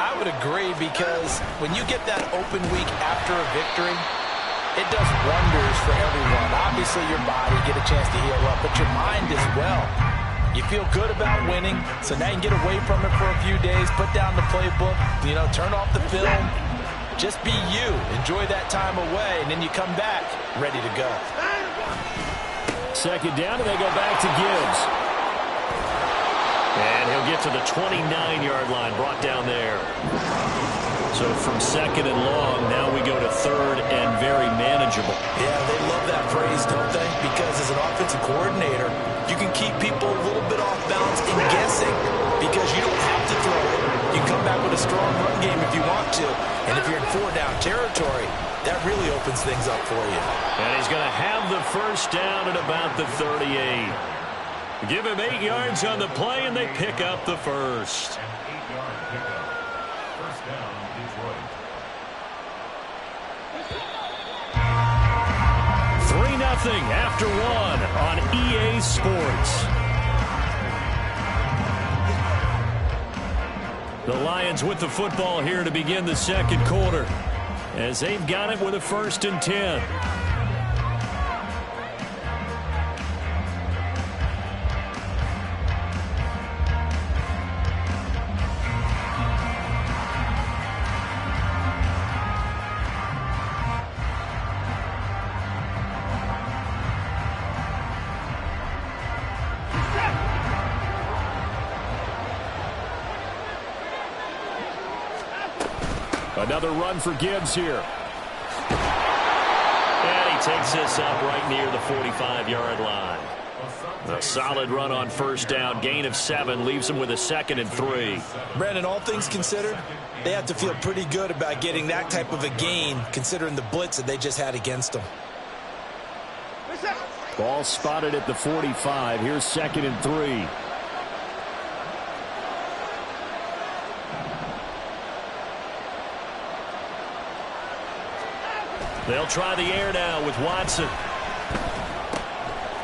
I would agree, because when you get that open week after a victory, it does wonders for everyone. Obviously, your body, get a chance to heal up, but your mind as well. You feel good about winning, so now you can get away from it for a few days, put down the playbook, turn off the film. Just be you. Enjoy that time away, and then you come back ready to go. Second down, and they go back to Gibbs. And he'll get to the 29-yard line, brought down there. So from second and long, now we go to third and very manageable. Yeah, they love that phrase, don't they? Because as an offensive coordinator, you can keep people a little bit off balance and guessing, because you don't have to throw it. You can come back with a strong run game if you want to. And if you're in four-down territory, that really opens things up for you. And he's going to have the first down at about the 38. Give him 8 yards on the play, and they pick up the first. An 8-yard pickup. First down, Detroit. 3-0 after one on EA Sports. The Lions with the football here to begin the second quarter, as they've got it with a 1st and 10. Another run for Gibbs here. And he takes this up right near the 45-yard line. A solid run on first down. Gain of 7 leaves him with a 2nd and 3. Brandon, all things considered, they have to feel pretty good about getting that type of a gain, considering the blitz that they just had against them. Ball spotted at the 45. Here's 2nd and 3. They'll try the air now with Watson.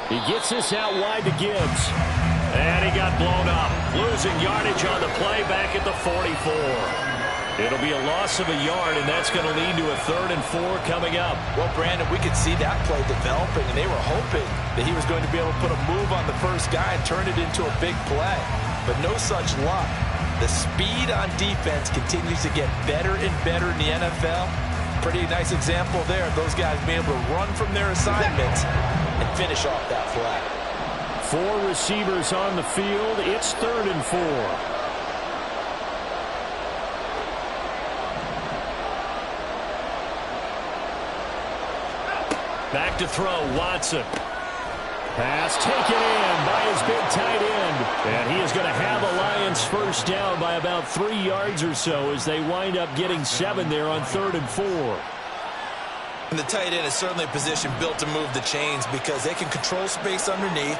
He gets this out wide to Gibbs. And he got blown up. Losing yardage on the play back at the 44. It'll be a loss of a yard, and that's going to lead to a 3rd and 4 coming up. Well, Brandon, we could see that play developing, and they were hoping that he was going to be able to put a move on the first guy and turn it into a big play. But no such luck. The speed on defense continues to get better and better in the NFL. Pretty nice example there of those guys being able to run from their assignments and finish off that flag. 4 receivers on the field. It's 3rd and 4. Back to throw, Watson. Pass taken in by his big tight end. And he is going to have a Lions first down by about 3 yards or so as they wind up getting 7 there on 3rd and 4. And the tight end is certainly a position built to move the chains, because they can control space underneath.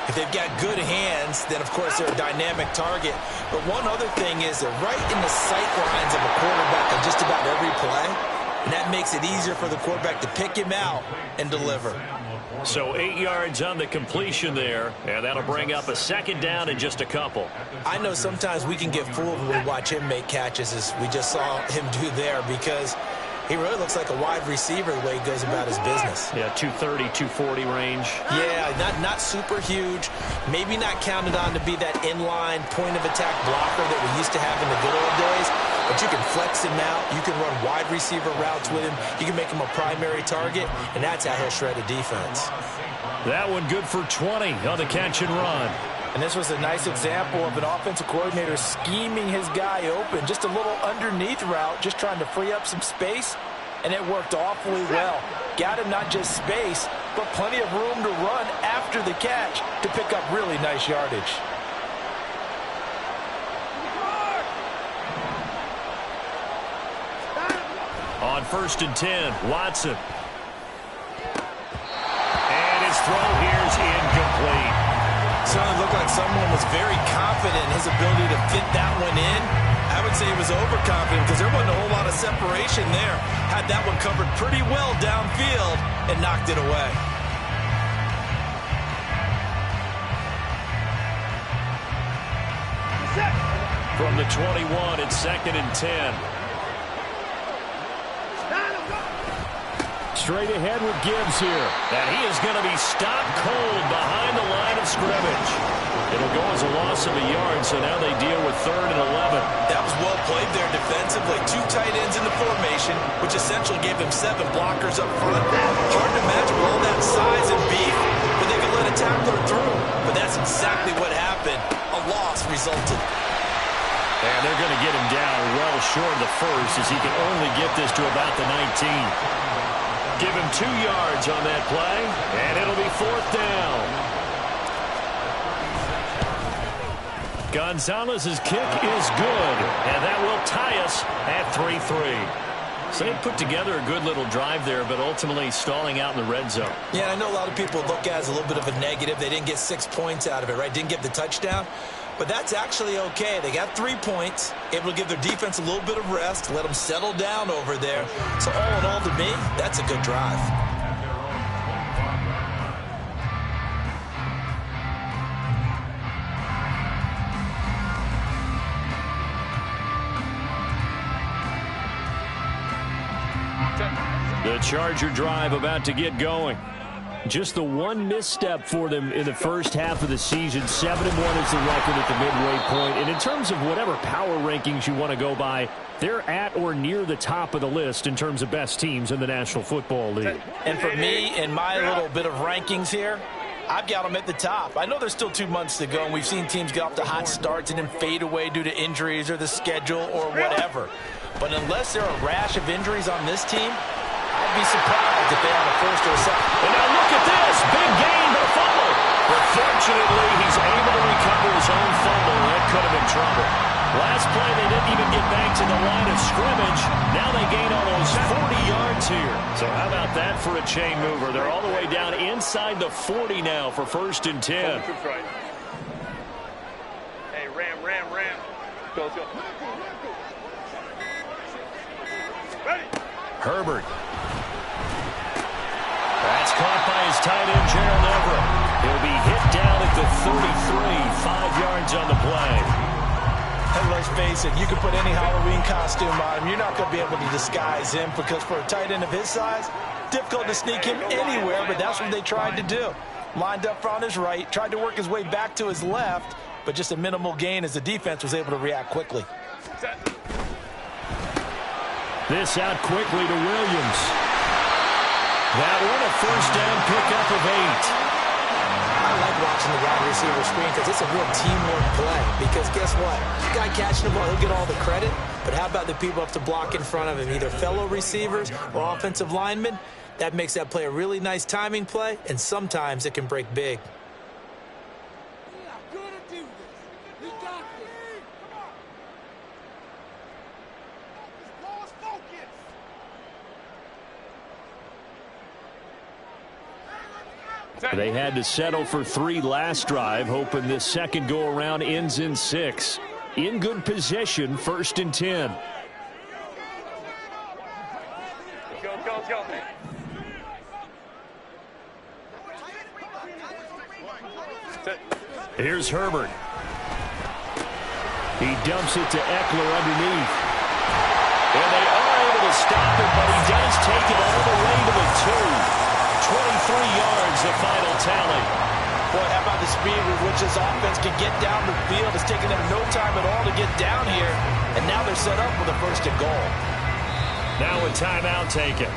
If they've got good hands, then of course they're a dynamic target. But one other thing is they're right in the sight lines of a quarterback on just about every play. And that makes it easier for the quarterback to pick him out and deliver. So 8 yards on the completion there, and that'll bring up a 2nd down in just a couple. I know sometimes we can get fooled when we watch him make catches, as we just saw him do there, because he really looks like a wide receiver the way he goes about his business. Yeah, 230, 240 range. Yeah, not super huge. Maybe not counted on to be that inline point-of-attack blocker that we used to have in the good old days. But you can flex him out. You can run wide receiver routes with him. You can make him a primary target, and that's how he'll shred a defense. That one good for 20 on the catch and run. And this was a nice example of an offensive coordinator scheming his guy open. Just a little underneath route, just trying to free up some space, and it worked awfully well. Got him not just space, but plenty of room to run after the catch to pick up really nice yardage. On 1st and 10, Watson. And his throw here is incomplete. Certainly looked like someone was very confident in his ability to fit that one in. I would say he was overconfident, because there wasn't a whole lot of separation there. Had that one covered pretty well downfield and knocked it away. from the 21. It's 2nd and 10. Straight ahead with Gibbs here. And he is going to be stopped cold behind the line of scrimmage. It'll go as a loss of a yard, so now they deal with 3rd and 11. That was well played there defensively. 2 tight ends in the formation, which essentially gave them 7 blockers up front. Hard to imagine with all that size and beef, but they could let a tackler through. But that's exactly what happened. A loss resulted. And they're going to get him down well short of the first, as he can only get this to about the 19. Give him 2 yards on that play, and it'll be 4th down. Gonzalez's kick is good, and that will tie us at 3-3. So they put together a good little drive there, but ultimately stalling out in the red zone. Yeah, I know a lot of people look at it as a little bit of a negative. They didn't get 6 points out of it, right? Didn't get the touchdown. But that's actually okay. They got 3 points, able to give their defense a little bit of rest, let them settle down over there. So all in all, to me, that's a good drive. The Charger drive about to get going. Just the one misstep for them in the first half of the season. 7-1 is the record at the midway point. And in terms of whatever power rankings you want to go by, they're at or near the top of the list in terms of best teams in the National Football League. And for me, in my little bit of rankings here, I've got them at the top. I know there's still 2 months to go, and we've seen teams get off to hot starts and then fade away due to injuries or the schedule or whatever. But unless there are a rash of injuries on this team, I'd be surprised if they're on the first or second. And now look at this. Big gain, but a fumble. But fortunately, he's able to recover his own fumble. That could have been trouble. Last play, they didn't even get back to the line of scrimmage. Now they gain almost 40 yards here. So how about that for a chain mover? They're all the way down inside the 40 now for 1st and 10. Hey, ram. Go. Ready. Herbert. That's caught by his tight end, Gerald Everett. He'll be hit down at the 33, 5 yards on the play. And let's face it, you can put any Halloween costume on him. You're not going to be able to disguise him because for a tight end of his size, difficult to sneak him anywhere, but that's what they tried to do. Lined up on his right, tried to work his way back to his left, but just a minimal gain as the defense was able to react quickly. This out quickly to Williams. That one a 1st down pickup of 8. I like watching the wide receiver screen because it's a real teamwork play. Because guess what? The guy catching the ball, he'll get all the credit. But how about the people up to block in front of him, either fellow receivers or offensive linemen? That makes that play a really nice timing play, and sometimes it can break big. They had to settle for 3 last drive, hoping this second go-around ends in 6. In good position, 1st and 10. Let's go. Here's Herbert. He dumps it to Eckler underneath. And they are able to stop it, but he does take it all the way to the 2. 23 yards, the final tally. Boy, how about the speed with which this offense can get down the field? It's taken them no time at all to get down here, and now they're set up with a 1st and goal. Now a timeout taken.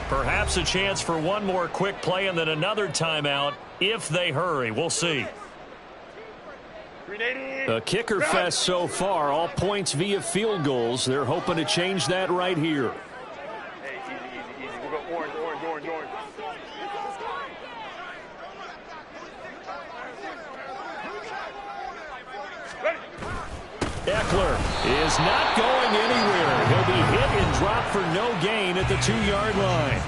Perhaps a chance for one more quick play and then another timeout if they hurry. We'll see. A kicker fest so far, all points via field goals. They're hoping to change that right here. Hey, easy. We'll go orange. Eckler is not going anywhere. He'll be hit and dropped for no gain at the 2-yard line.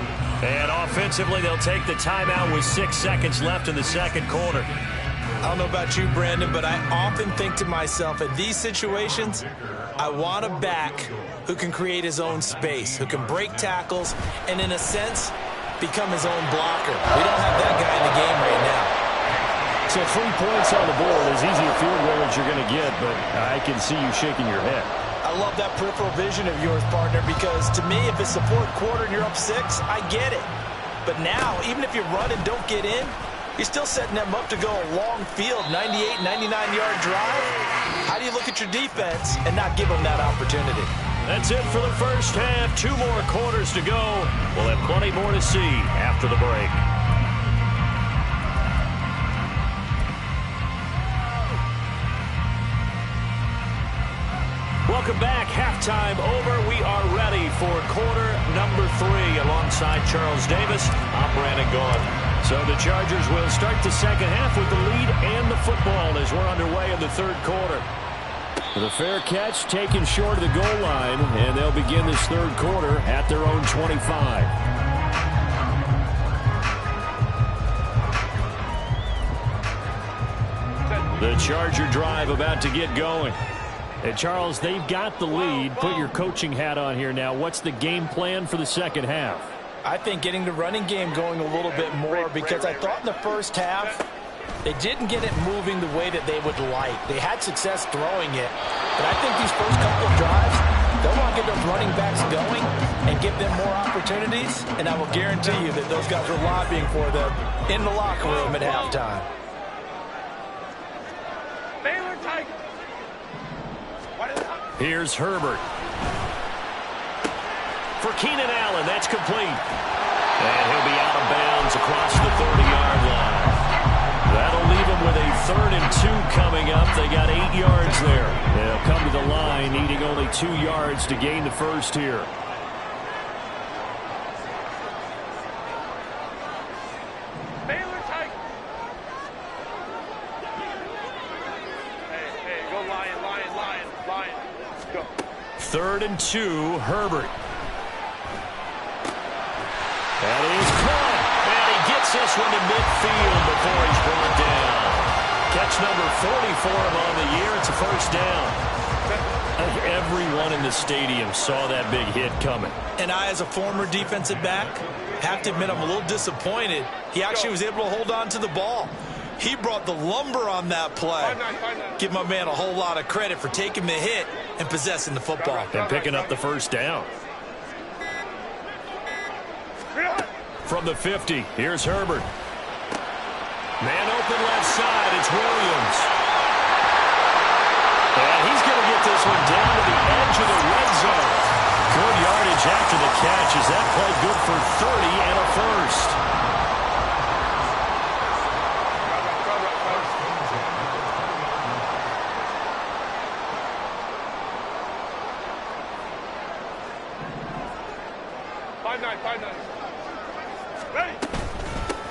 And offensively, they'll take the timeout with 6 seconds left in the second quarter. I don't know about you, Brandon, but I often think to myself, in these situations, I want a back who can create his own space, who can break tackles, and in a sense, become his own blocker. We don't have that guy in the game right now. So So 3 points on the board, as easy a field goal as you're going to get, but I can see you shaking your head. I love that peripheral vision of yours, partner, because to me, if it's the fourth quarter and you're up 6, I get it. But now, even if you run and don't get in, you're still setting them up to go a long field, 98, 99-yard drive. How do you look at your defense and not give them that opportunity? That's it for the first half. 2 more quarters to go. We'll have plenty more to see after the break. Welcome back. Halftime over. We are ready for quarter number 3 alongside Charles Davis. I'm Brandon Gaudin. So the Chargers will start the second half with the lead and the football as we're underway in the third quarter. The fair catch taken short of the goal line, and they'll begin this third quarter at their own 25. The Charger drive about to get going. And Charles, they've got the lead. Put your coaching hat on here now. What's the game plan for the second half? I think getting the running game going a little bit more, because I thought in the first half they didn't get it moving the way that they would like. They had success throwing it, but I think these first couple of drives, they'll want to get those running backs going and give them more opportunities, and I will guarantee you that those guys are lobbying for them in the locker room at halftime. Baylor Tiger. Here's Herbert. For Keenan Allen, that's complete. And he'll be out of bounds across the 30-yard line. That'll leave them with a 3rd and 2 coming up. They got 8 yards there. They'll come to the line, needing only 2 yards to gain the first here. Baylor Tiger. Hey, go Lion. Go. 3rd and 2, Herbert. That is caught. And he gets this one to midfield before he's brought down. Catch number 40 for him on the year. It's a first down. I think everyone in the stadium saw that big hit coming. And I, as a former defensive back, have to admit I'm a little disappointed. He actually was able to hold on to the ball. He brought the lumber on that play. Give my man a whole lot of credit for taking the hit and possessing the football. And picking up the first down. From the 50, here's Herbert. Man open left side, it's Williams. And he's going to get this one down to the edge of the red zone. Good yardage after the catch. Is that play good for 30 and a first?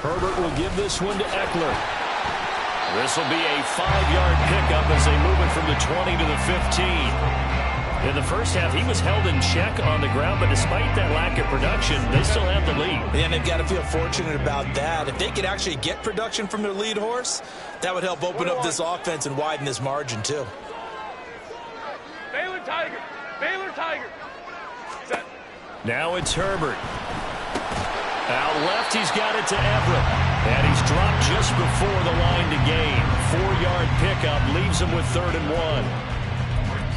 Herbert will give this one to Eckler. This will be a 5-yard pickup as they move it from the 20 to the 15. In the first half, he was held in check on the ground, but despite that lack of production, they still have the lead. And they've got to feel fortunate about that. If they could actually get production from their lead horse, that would help open up this offense and widen this margin, too. Baylor Tiger. Baylor Tiger. Set. Now it's Herbert. Out left, he's got it to Everett. And he's dropped just before the line to gain. 4-yard pickup leaves him with 3rd and 1.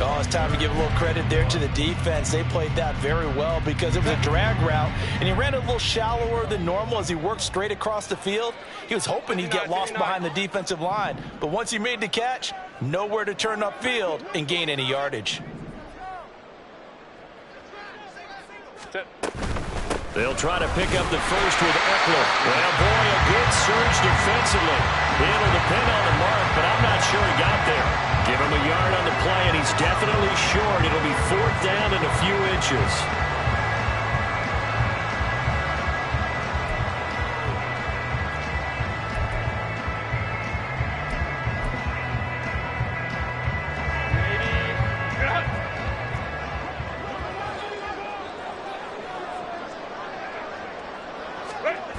Oh, it's time to give a little credit there to the defense. They played that very well because it was a drag route, and he ran it a little shallower than normal as he worked straight across the field. He was hoping he'd get lost behind the defensive line, but once he made the catch, nowhere to turn upfield and gain any yardage. They'll try to pick up the first with Eckler. Well, boy, a good surge defensively. It'll depend on the mark, but I'm not sure he got there. Give him a yard on the play, and he's definitely short. It'll be 4th down and a few inches.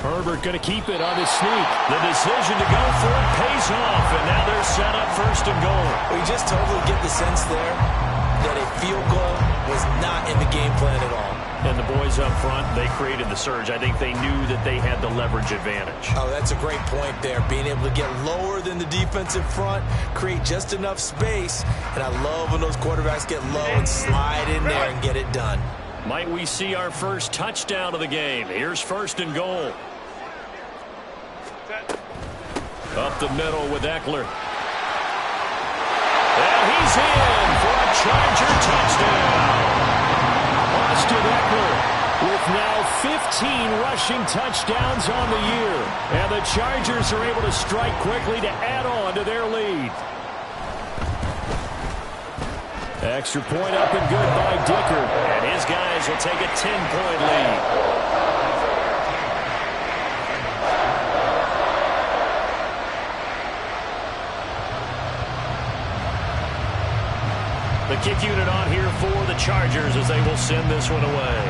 Herbert going to keep it on his sneak. The decision to go for it pays off, and now they're set up 1st and goal. We just totally get the sense there that a field goal was not in the game plan at all. And the boys up front, they created the surge. I think they knew that they had the leverage advantage. Oh, that's a great point there. Being able to get lower than the defensive front, create just enough space. And I love when those quarterbacks get low and slide in there and get it done. Might we see our first touchdown of the game? Here's 1st and goal. Up the middle with Eckler. And he's in for a Charger touchdown. Austin Eckler with now 15 rushing touchdowns on the year. And the Chargers are able to strike quickly to add on to their lead. Extra point up and good by Dicker. And his guys will take a 10-point lead. The kick unit on here for the Chargers as they will send this one away.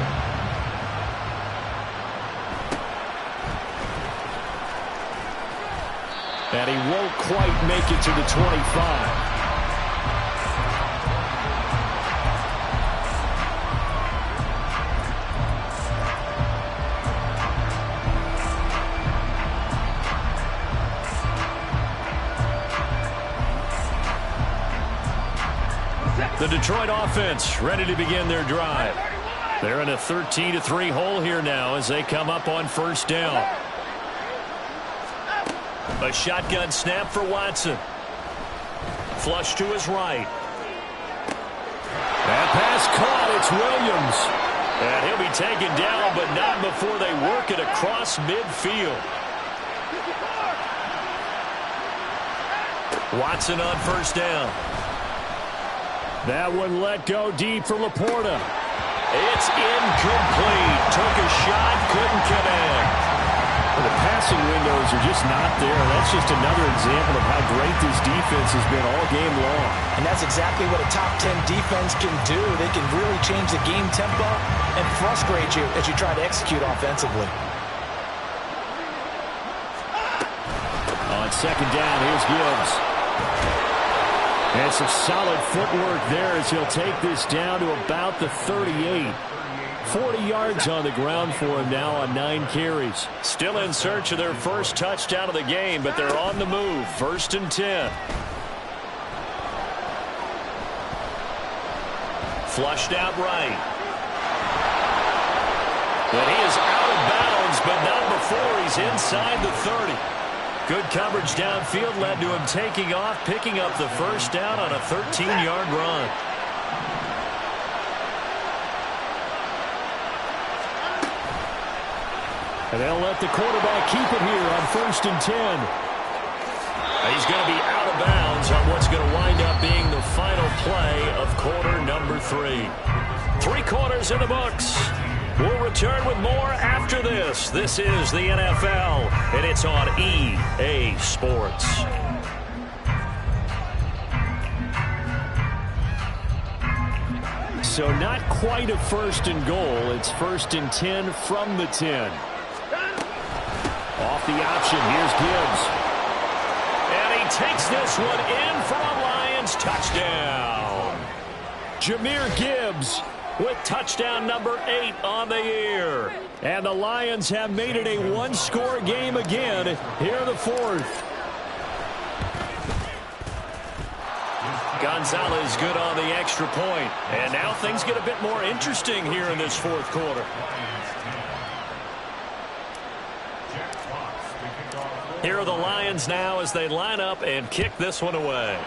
And he won't quite make it to the 25. The Detroit offense ready to begin their drive. They're in a 13-3 hole here now as they come up on 1st down. A shotgun snap for Watson. Flush to his right. That pass caught. It's Williams. And he'll be taken down, but not before they work it across midfield. Watson on 1st down. That one let go deep for Laporta. It's incomplete. Took a shot, couldn't connect. Well, the passing windows are just not there. That's just another example of how great this defense has been all game long. And that's exactly what a top 10 defense can do. They can really change the game tempo and frustrate you as you try to execute offensively. On 2nd down, here's Gibbs. And some solid footwork there as he'll take this down to about the 38. 40 yards on the ground for him now on 9 carries. Still in search of their first touchdown of the game, but they're on the move. 1st and 10. Flushed out right. But he is out of bounds, but not before he's inside the 30. Good coverage downfield led to him taking off, picking up the 1st down on a 13-yard run. And they'll let the quarterback keep it here on 1st and 10. He's going to be out of bounds on what's going to wind up being the final play of quarter number 3. 3 quarters in the books. We'll return with more after this. This is the NFL, and it's on EA Sports. So not quite a 1st and goal. It's 1st and 10 from the 10. Off the option, here's Gibbs. And he takes this one in for a Lions touchdown. Jahmyr Gibbs with touchdown number 8 on the year. And the Lions have made it a 1-score game again here in the 4th. Gonzalez good on the extra point. And now things get a bit more interesting here in this 4th quarter. Here are the Lions now as they line up and kick this one away.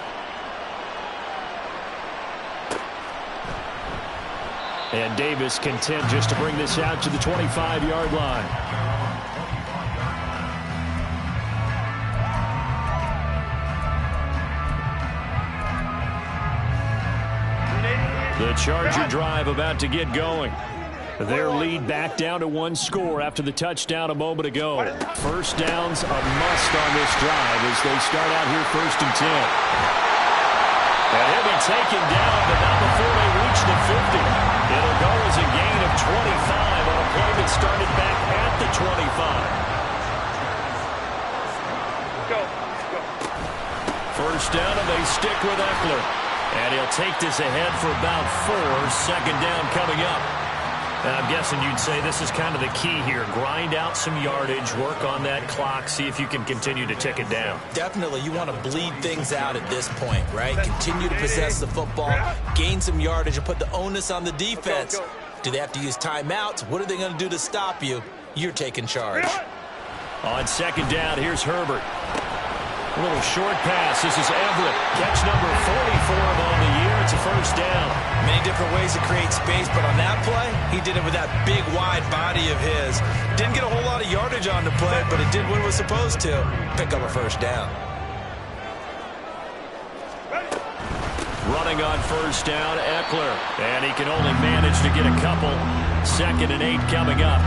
And Davis content just to bring this out to the 25-yard line. The Charger drive about to get going. Their lead back down to 1 score after the touchdown a moment ago. 1st downs a must on this drive as they start out here 1st and 10. And he'll be taken down, but not before they reach the 50. It'll go as a gain of 25 on a play that started back at the 25. Go. 1st down, and they stick with Eckler. And he'll take this ahead for about 4. 2nd down coming up. And I'm guessing you'd say this is kind of the key here. Grind out some yardage, work on that clock, see if you can continue to tick it down. Definitely, you want to bleed things out at this point, right? Continue to possess the football, gain some yardage, and put the onus on the defense. Do they have to use timeouts? What are they going to do to stop you? You're taking charge. On second down, here's Herbert. A little short pass. This is Everett. Catch number 40 for him on the year. It's a first down. Many different ways to create space, but on that play, he did it with that big, wide body of his. Didn't get a whole lot of yardage on the play, but it did what it was supposed to. Pick up a first down. Running on first down, Eckler. And he can only manage to get a couple. 2nd and 8 coming up.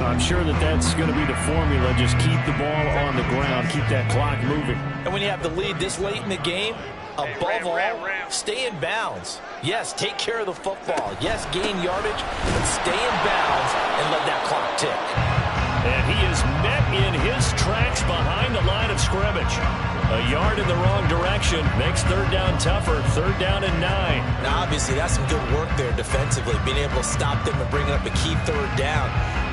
I'm sure that's going to be the formula. Just keep the ball on the ground. Keep that clock moving. And when you have the lead this late in the game, above all, stay in bounds. Yes, take care of the football. Yes, gain yardage, but stay in bounds and let that clock tick. And he is met in his tracks behind the line of scrimmage. A yard in the wrong direction makes third down tougher. 3rd down and 9. Now, obviously, that's some good work there defensively, being able to stop them and bring up a key 3rd down.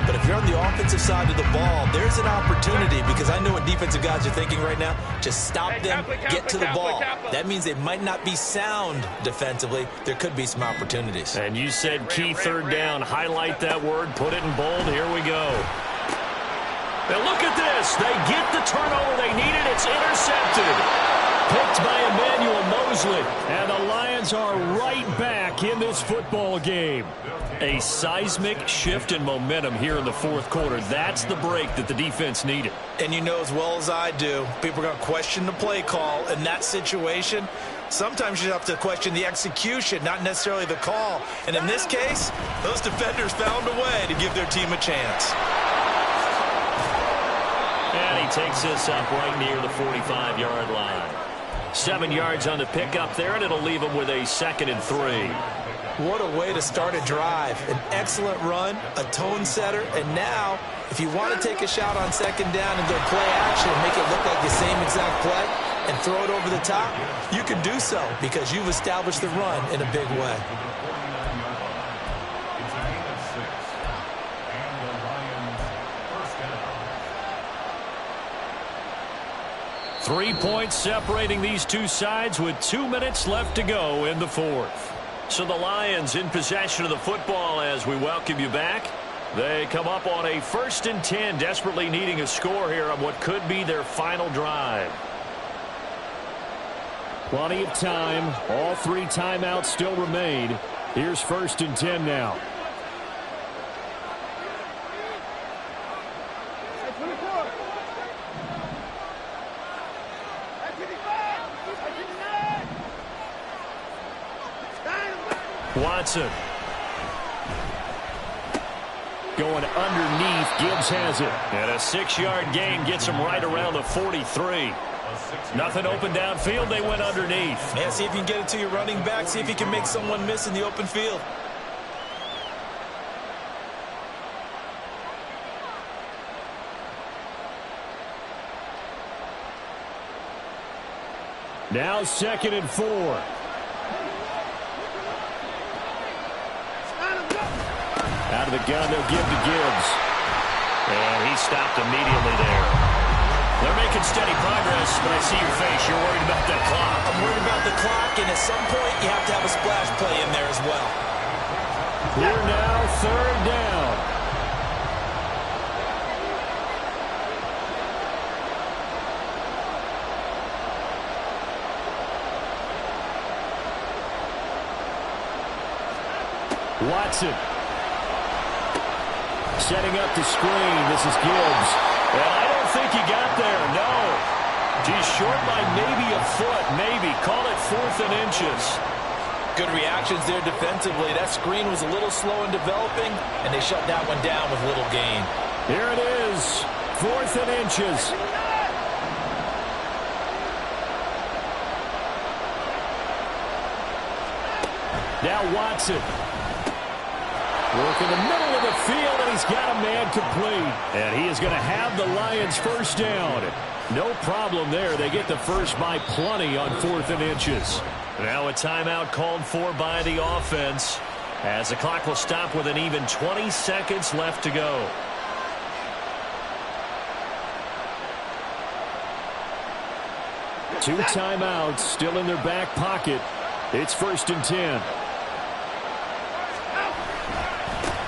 But if you're on the offensive side of the ball, there's an opportunity, because I know what defensive guys are thinking right now. Just stop them, get to the ball. That means they might not be sound defensively. There could be some opportunities. And you said key 3rd down. Highlight that word. Put it in bold. Here we go. And look at this. They get the turnover they needed. It's intercepted. Picked by Emmanuel Mosley. And the Lions are right back in this football game. A seismic shift in momentum here in the 4th quarter. That's the break that the defense needed. And you know as well as I do, people are going to question the play call in that situation. Sometimes you have to question the execution, not necessarily the call. And in this case, those defenders found a way to give their team a chance. And he takes this up right near the 45-yard line. 7 yards on the pickup there, and it'll leave him with a 2nd and 3. What a way to start a drive. An excellent run, a tone setter, and now, if you want to take a shot on 2nd down and go play action and make it look like the same exact play and throw it over the top, you can do so because you've established the run in a big way. 3 points separating these two sides with 2 minutes left to go in the 4th. So the Lions in possession of the football as we welcome you back. They come up on a 1st and 10, desperately needing a score here on what could be their final drive. Plenty of time. All 3 timeouts still remain. Here's 1st and 10 now. Watson. Going underneath. Gibbs has it. And a 6-yard gain gets him right around the 43. Nothing open downfield. They went underneath. Man, see if you can get it to your running back. See if you can make someone miss in the open field. Now 2nd and 4. Out of the gun, they'll give to Gibbs. And he stopped immediately there. They're making steady progress, but I see your face. You're worried about that clock. I'm worried about the clock, and at some point, you have to have a splash play in there as well. Here now, 3rd down. Watson. Setting up the screen. This is Gibbs. And I don't think he got there, no. He's short by maybe a foot, maybe. Call it 4th and inches. Good reactions there defensively. That screen was a little slow in developing, and they shut that one down with little gain. Here it is. 4th and inches. Now Watson. Work in the middle of the field, and he's got a man complete. And he is going to have the Lions 1st down. No problem there. They get the first by plenty on 4th and inches. Now a timeout called for by the offense. as the clock will stop with an even 20 seconds left to go. Two timeouts still in their back pocket. It's 1st and 10.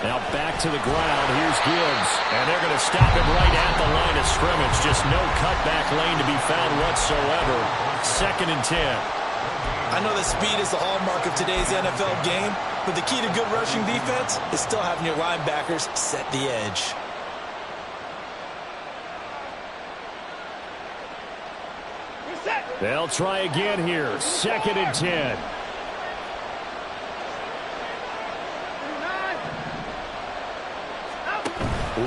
Now back to the ground. Here's Gibbs. And they're going to stop him right at the line of scrimmage. Just no cutback lane to be found whatsoever. 2nd and 10. I know that speed is the hallmark of today's NFL game, but the key to good rushing defense is still having your linebackers set the edge. They'll try again here. 2nd and 10.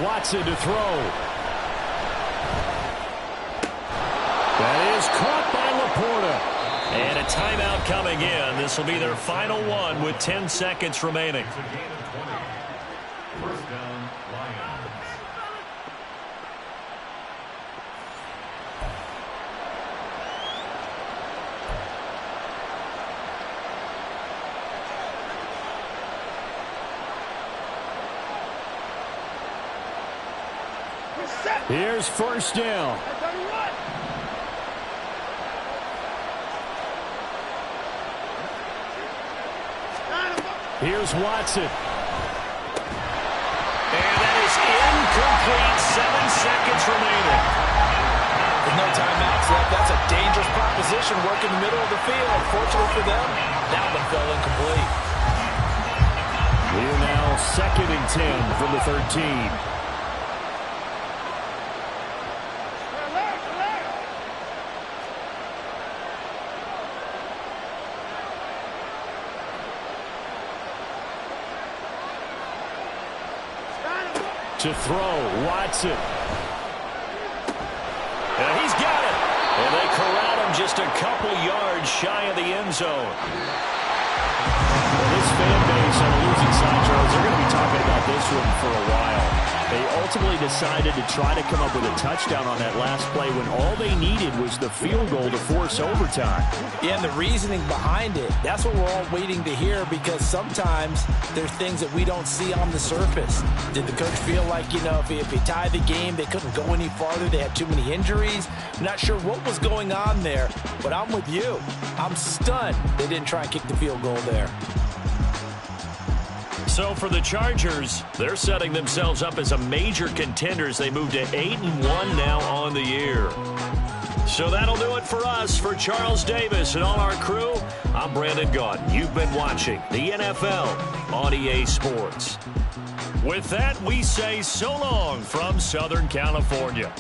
Watson to throw. That is caught by Laporta. And a timeout coming in. This will be their final one with 10 seconds remaining. It's a gain of 20. First down, Lions. Here's 1st down. Here's Watson. And that is incomplete. 7 seconds remaining. With no timeouts left, that's a dangerous proposition working the middle of the field. Fortunately for them, that one fell incomplete. We're now 2nd and 10 from the 13. To throw, Watson. And he's got it. And they corral him just a couple yards shy of the end zone. This fan base on the losing side, Charles, they're going to be talking about this one for a while. They ultimately decided to try to come up with a touchdown on that last play when all they needed was the field goal to force overtime. Yeah, and the reasoning behind it, that's what we're all waiting to hear, because sometimes there's things that we don't see on the surface. Did the coach feel like, if he tied the game, they couldn't go any farther, they had too many injuries? I'm not sure what was going on there, but I'm with you. I'm stunned they didn't try and kick the field goal there. So for the Chargers, they're setting themselves up as a major contender as they move to 8-1 now on the year. So that'll do it for us. For Charles Davis and all our crew, I'm Brandon Gaudin. You've been watching the NFL on EA Sports. With that, we say so long from Southern California.